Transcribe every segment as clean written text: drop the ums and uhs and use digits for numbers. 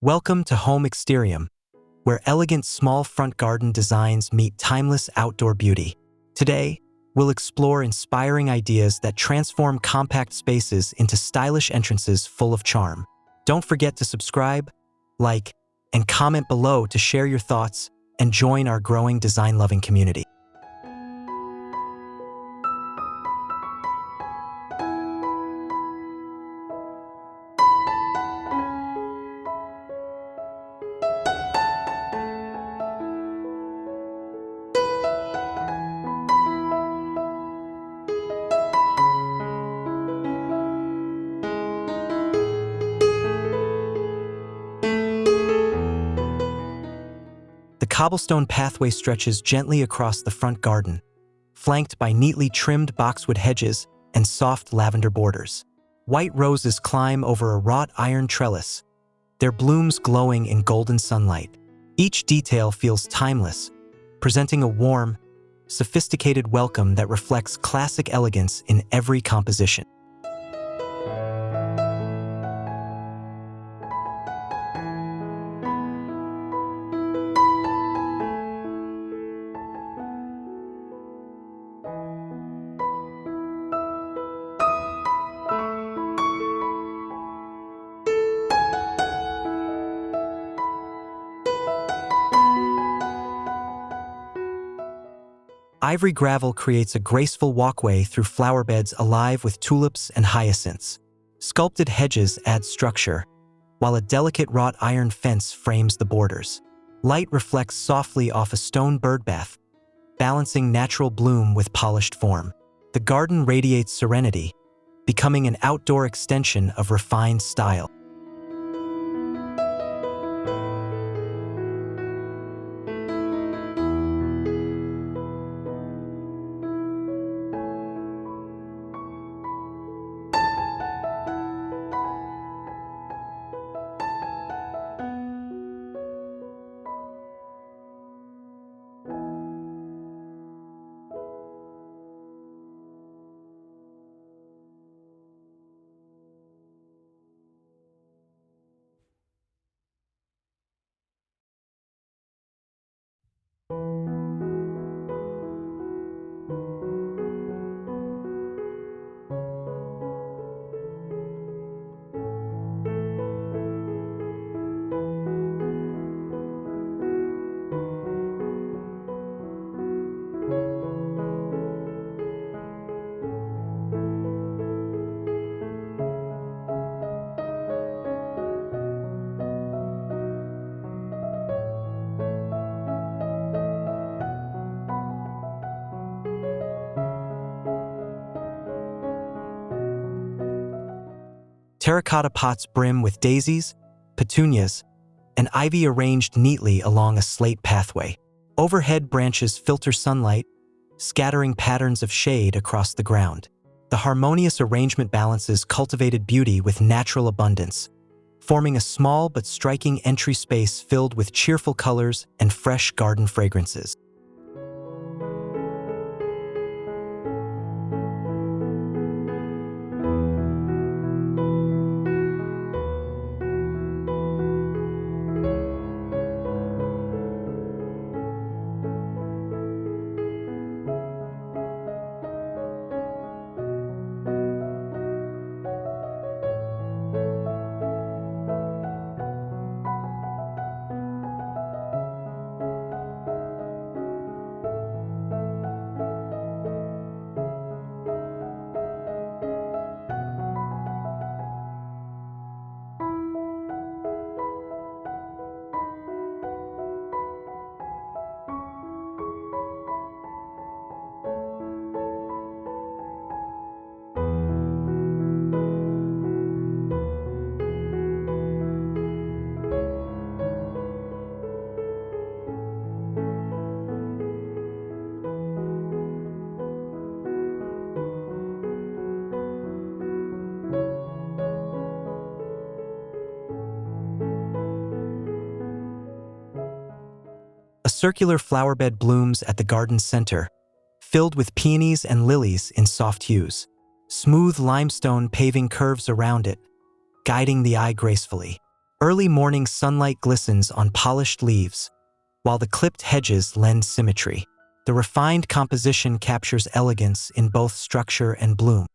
Welcome to Home Exterium, where elegant small front garden designs meet timeless outdoor beauty. Today, we'll explore inspiring ideas that transform compact spaces into stylish entrances full of charm. Don't forget to subscribe, like, and comment below to share your thoughts and join our growing design-loving community. The cobblestone pathway stretches gently across the front garden, flanked by neatly trimmed boxwood hedges and soft lavender borders. White roses climb over a wrought iron trellis, their blooms glowing in golden sunlight. Each detail feels timeless, presenting a warm, sophisticated welcome that reflects classic elegance in every composition. Ivory gravel creates a graceful walkway through flower beds alive with tulips and hyacinths. Sculpted hedges add structure, while a delicate wrought iron fence frames the borders. Light reflects softly off a stone birdbath, balancing natural bloom with polished form. The garden radiates serenity, becoming an outdoor extension of refined style. Terracotta pots brim with daisies, petunias, and ivy arranged neatly along a slate pathway. Overhead branches filter sunlight, scattering patterns of shade across the ground. The harmonious arrangement balances cultivated beauty with natural abundance, forming a small but striking entry space filled with cheerful colors and fresh garden fragrances. A circular flower bed blooms at the garden's center, filled with peonies and lilies in soft hues. Smooth limestone paving curves around it, guiding the eye gracefully. Early morning sunlight glistens on polished leaves, while the clipped hedges lend symmetry. The refined composition captures elegance in both structure and bloom.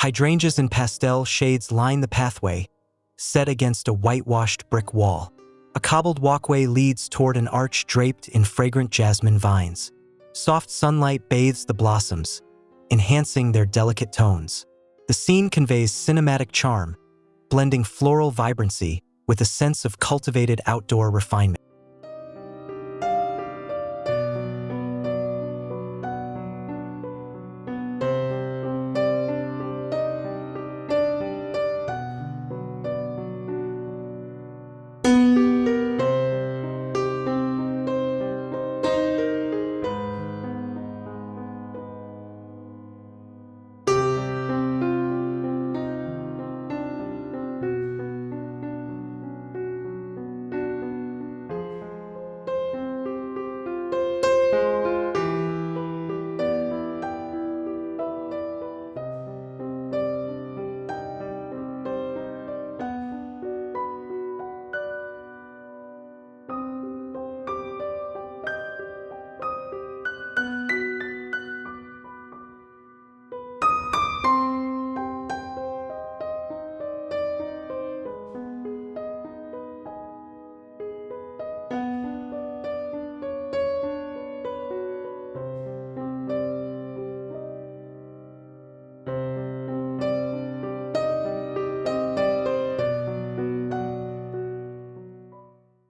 Hydrangeas in pastel shades line the pathway, set against a whitewashed brick wall. A cobbled walkway leads toward an arch draped in fragrant jasmine vines. Soft sunlight bathes the blossoms, enhancing their delicate tones. The scene conveys cinematic charm, blending floral vibrancy with a sense of cultivated outdoor refinement.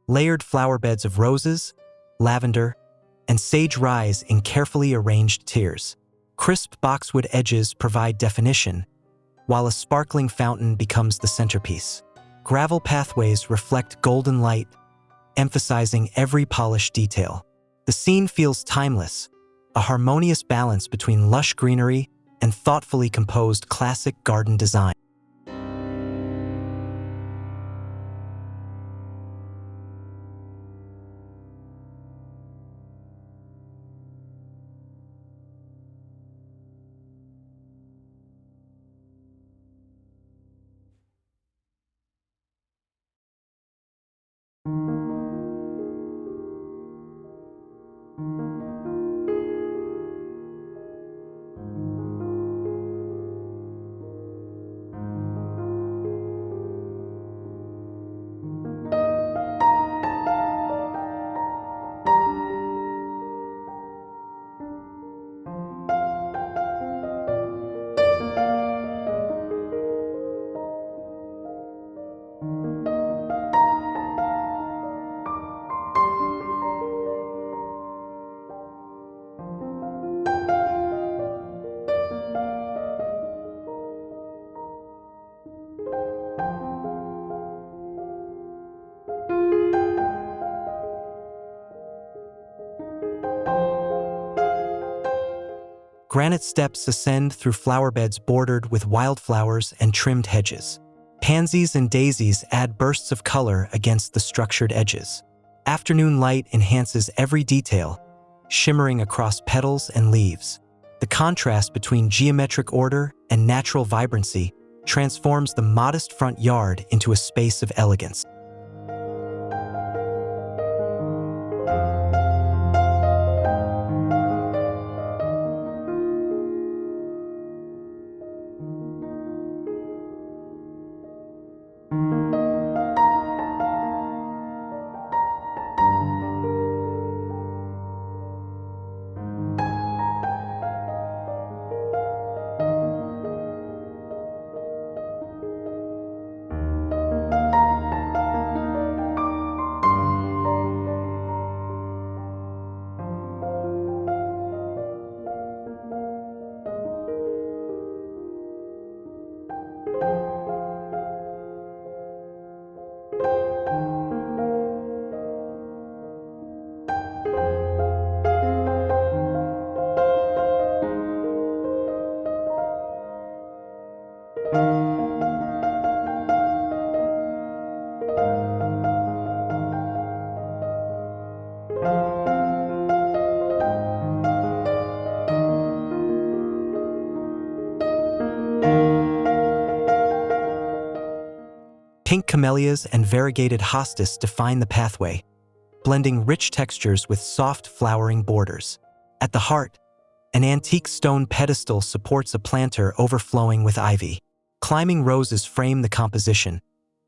Layered flower beds of roses, lavender, and sage rise in carefully arranged tiers. Crisp boxwood edges provide definition, while a sparkling fountain becomes the centerpiece. Gravel pathways reflect golden light, emphasizing every polished detail. The scene feels timeless, a harmonious balance between lush greenery and thoughtfully composed classic garden design. Granite steps ascend through flower beds bordered with wildflowers and trimmed hedges. Pansies and daisies add bursts of color against the structured edges. Afternoon light enhances every detail, shimmering across petals and leaves. The contrast between geometric order and natural vibrancy transforms the modest front yard into a space of elegance. Pink camellias and variegated hostas define the pathway, blending rich textures with soft flowering borders. At the heart, an antique stone pedestal supports a planter overflowing with ivy. Climbing roses frame the composition,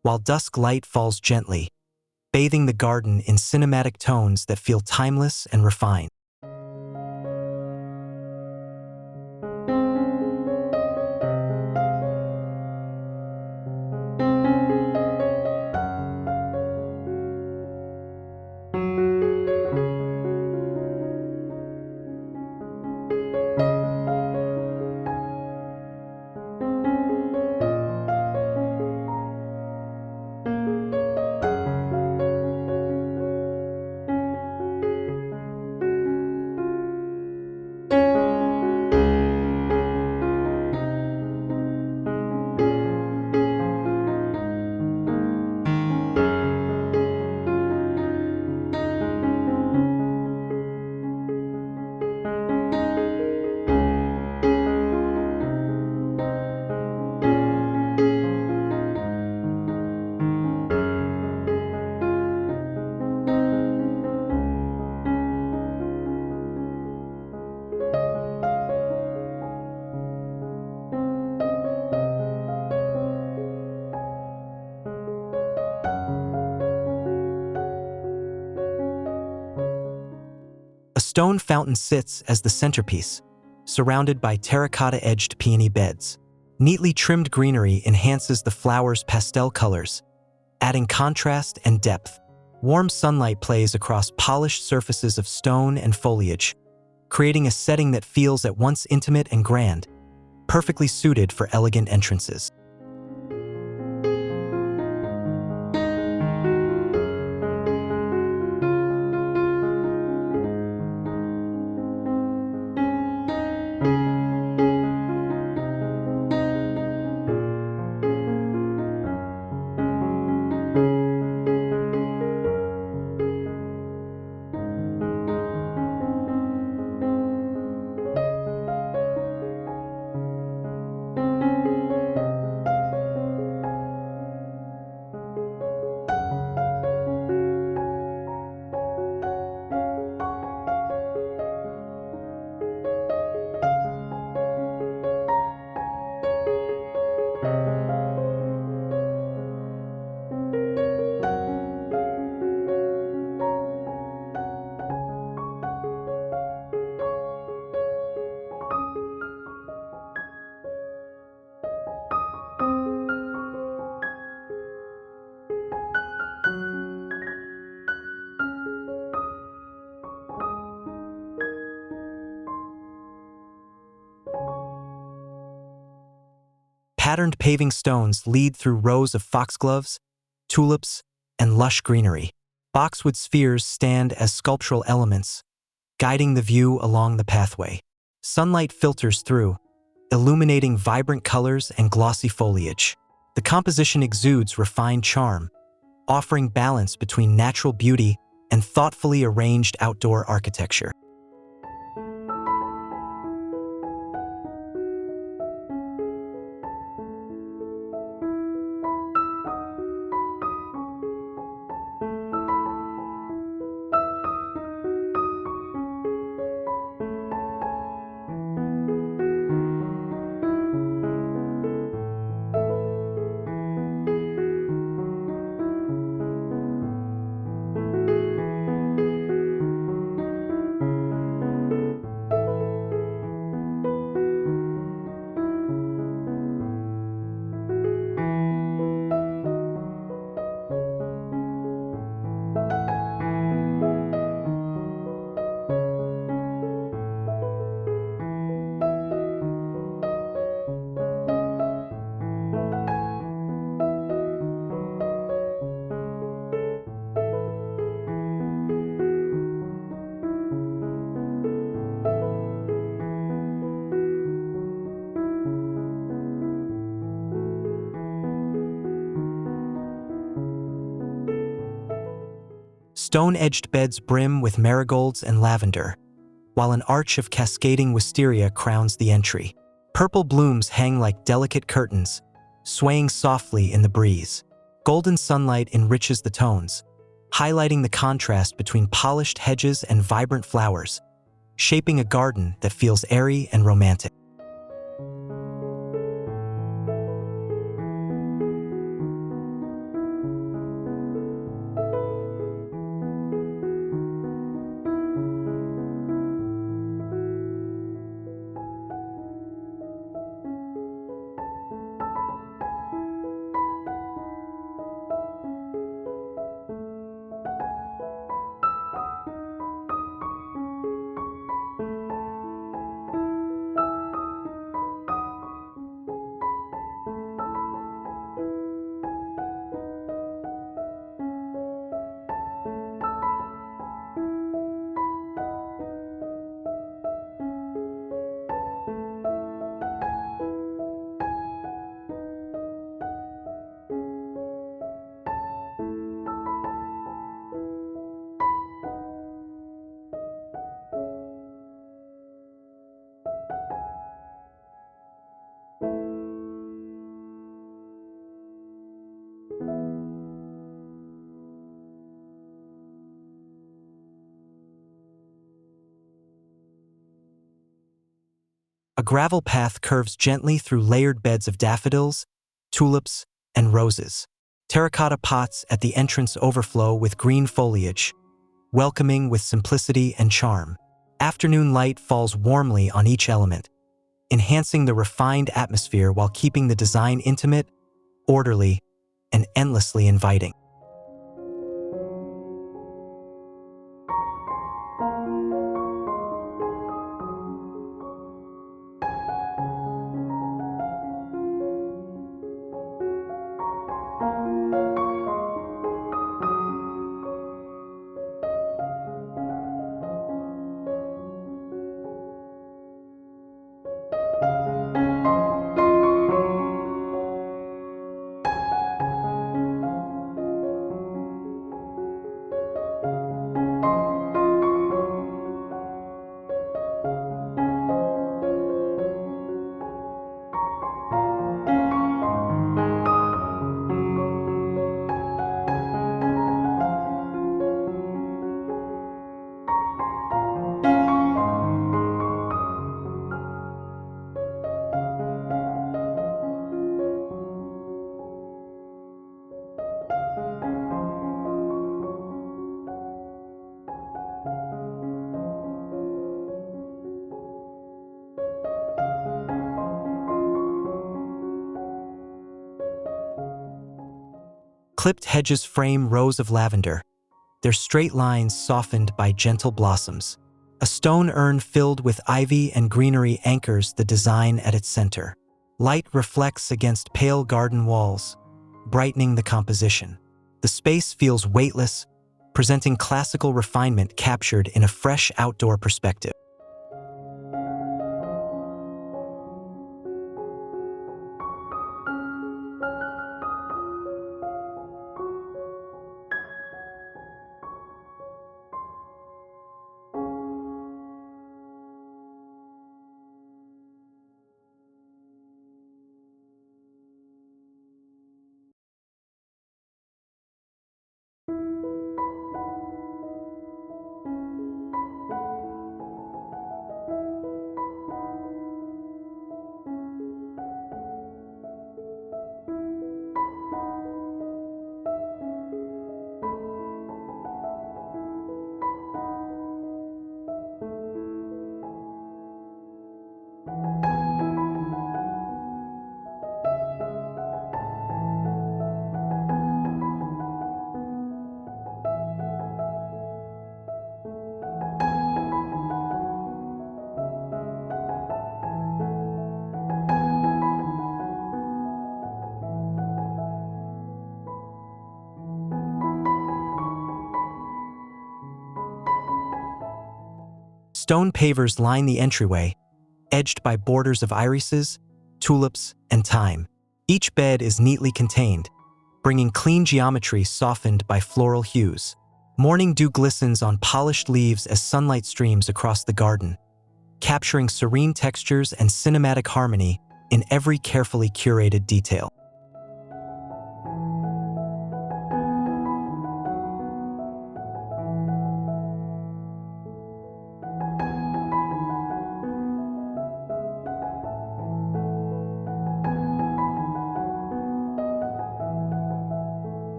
while dusk light falls gently, bathing the garden in cinematic tones that feel timeless and refined. A stone fountain sits as the centerpiece, surrounded by terracotta-edged peony beds. Neatly trimmed greenery enhances the flowers' pastel colors, adding contrast and depth. Warm sunlight plays across polished surfaces of stone and foliage, creating a setting that feels at once intimate and grand, perfectly suited for elegant entrances. Patterned paving stones lead through rows of foxgloves, tulips, and lush greenery. Boxwood spheres stand as sculptural elements, guiding the view along the pathway. Sunlight filters through, illuminating vibrant colors and glossy foliage. The composition exudes refined charm, offering balance between natural beauty and thoughtfully arranged outdoor architecture. Stone-edged beds brim with marigolds and lavender, while an arch of cascading wisteria crowns the entry. Purple blooms hang like delicate curtains, swaying softly in the breeze. Golden sunlight enriches the tones, highlighting the contrast between polished hedges and vibrant flowers, shaping a garden that feels airy and romantic. A gravel path curves gently through layered beds of daffodils, tulips, and roses. Terracotta pots at the entrance overflow with green foliage, welcoming with simplicity and charm. Afternoon light falls warmly on each element, enhancing the refined atmosphere while keeping the design intimate, orderly, and endlessly inviting. Clipped hedges frame rows of lavender, their straight lines softened by gentle blossoms. A stone urn filled with ivy and greenery anchors the design at its center. Light reflects against pale garden walls, brightening the composition. The space feels weightless, presenting classical refinement captured in a fresh outdoor perspective. Stone pavers line the entryway, edged by borders of irises, tulips, and thyme. Each bed is neatly contained, bringing clean geometry softened by floral hues. Morning dew glistens on polished leaves as sunlight streams across the garden, capturing serene textures and cinematic harmony in every carefully curated detail.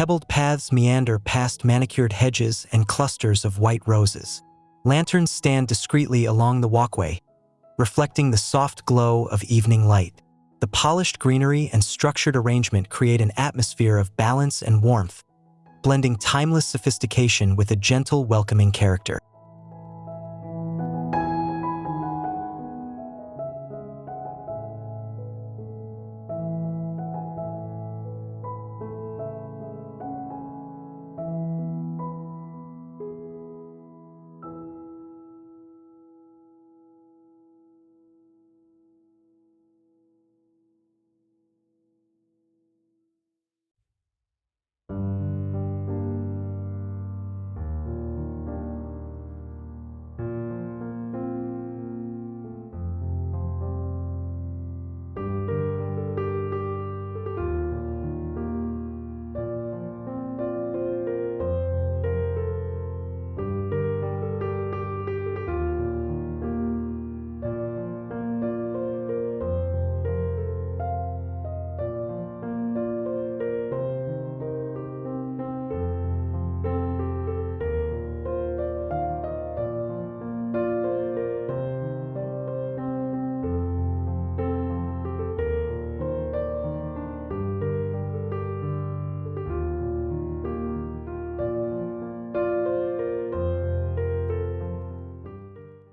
Pebbled paths meander past manicured hedges and clusters of white roses. Lanterns stand discreetly along the walkway, reflecting the soft glow of evening light. The polished greenery and structured arrangement create an atmosphere of balance and warmth, blending timeless sophistication with a gentle, welcoming character.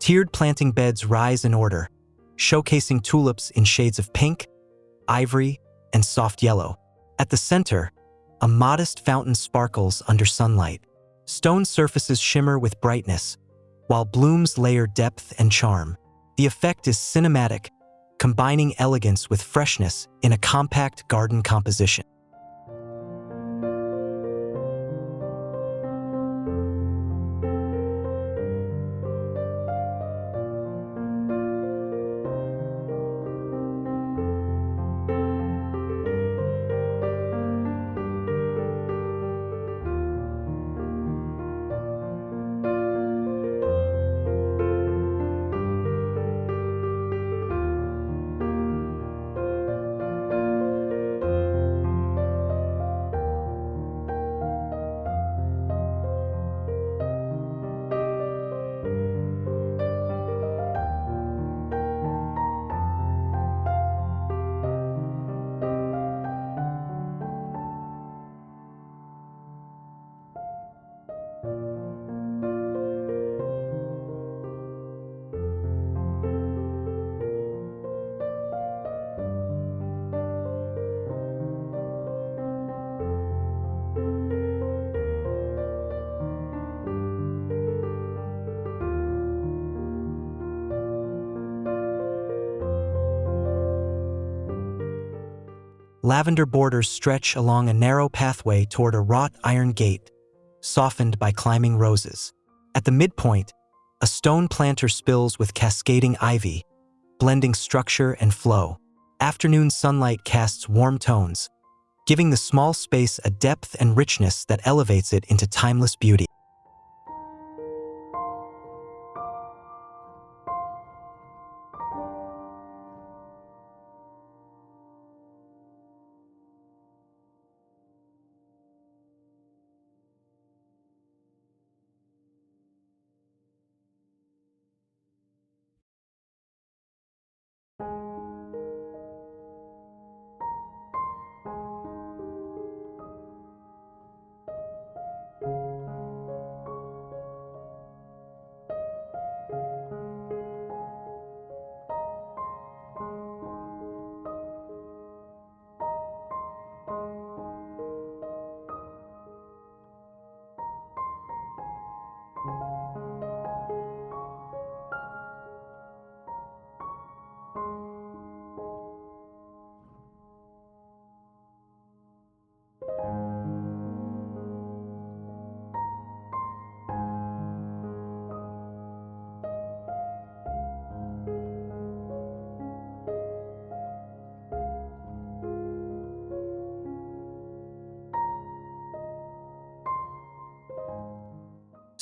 Tiered planting beds rise in order, showcasing tulips in shades of pink, ivory, and soft yellow. At the center, a modest fountain sparkles under sunlight. Stone surfaces shimmer with brightness, while blooms layer depth and charm. The effect is cinematic, combining elegance with freshness in a compact garden composition. Lavender borders stretch along a narrow pathway toward a wrought iron gate, softened by climbing roses. At the midpoint, a stone planter spills with cascading ivy, blending structure and flow. Afternoon sunlight casts warm tones, giving the small space a depth and richness that elevates it into timeless beauty.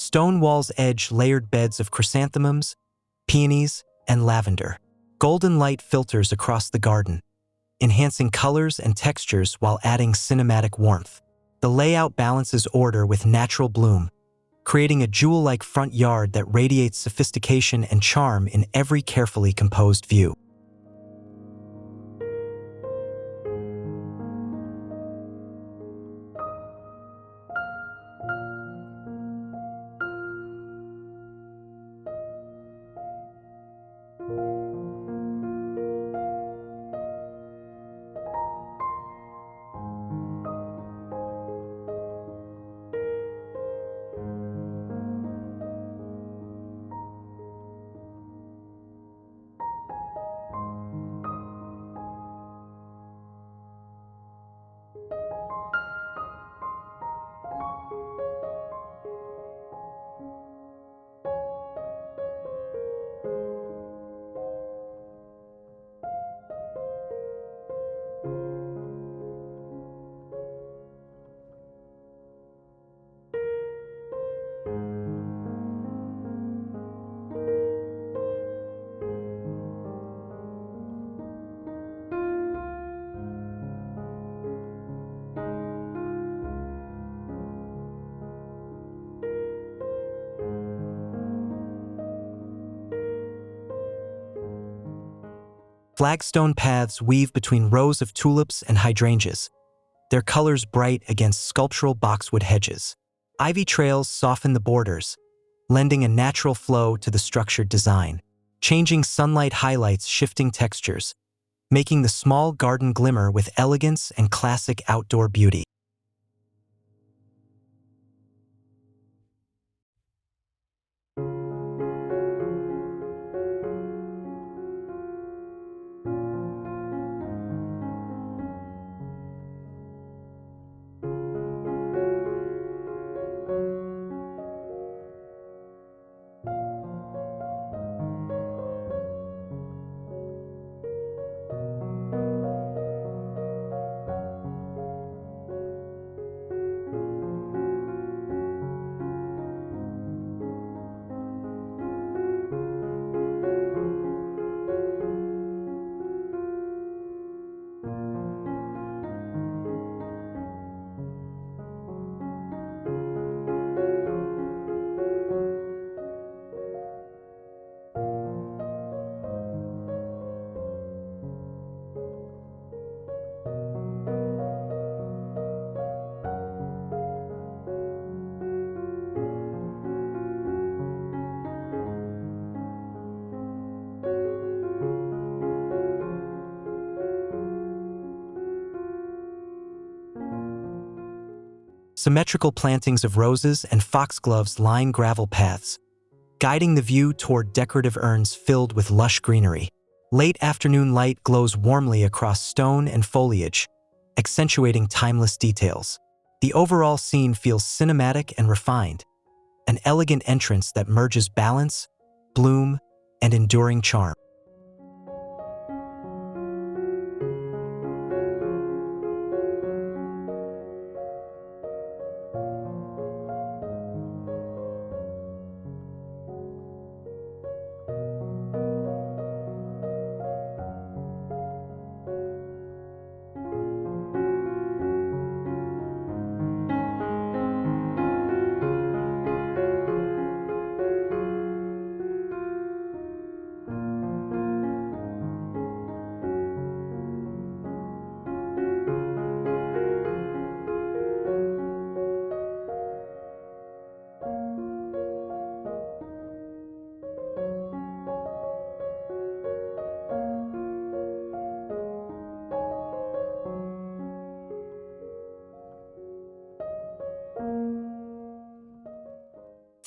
Stone walls edge layered beds of chrysanthemums, peonies, and lavender. Golden light filters across the garden, enhancing colors and textures while adding cinematic warmth. The layout balances order with natural bloom, creating a jewel-like front yard that radiates sophistication and charm in every carefully composed view. Flagstone paths weave between rows of tulips and hydrangeas, their colors bright against sculptural boxwood hedges. Ivy trails soften the borders, lending a natural flow to the structured design. Changing sunlight highlights shifting textures, making the small garden glimmer with elegance and classic outdoor beauty. Symmetrical plantings of roses and foxgloves line gravel paths, guiding the view toward decorative urns filled with lush greenery. Late afternoon light glows warmly across stone and foliage, accentuating timeless details. The overall scene feels cinematic and refined, an elegant entrance that merges balance, bloom, and enduring charm.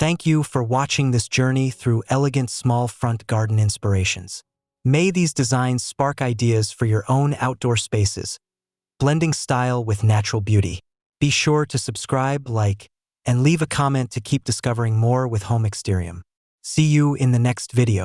Thank you for watching this journey through elegant small front garden inspirations. May these designs spark ideas for your own outdoor spaces, blending style with natural beauty. Be sure to subscribe, like, and leave a comment to keep discovering more with Home Exterior. See you in the next video.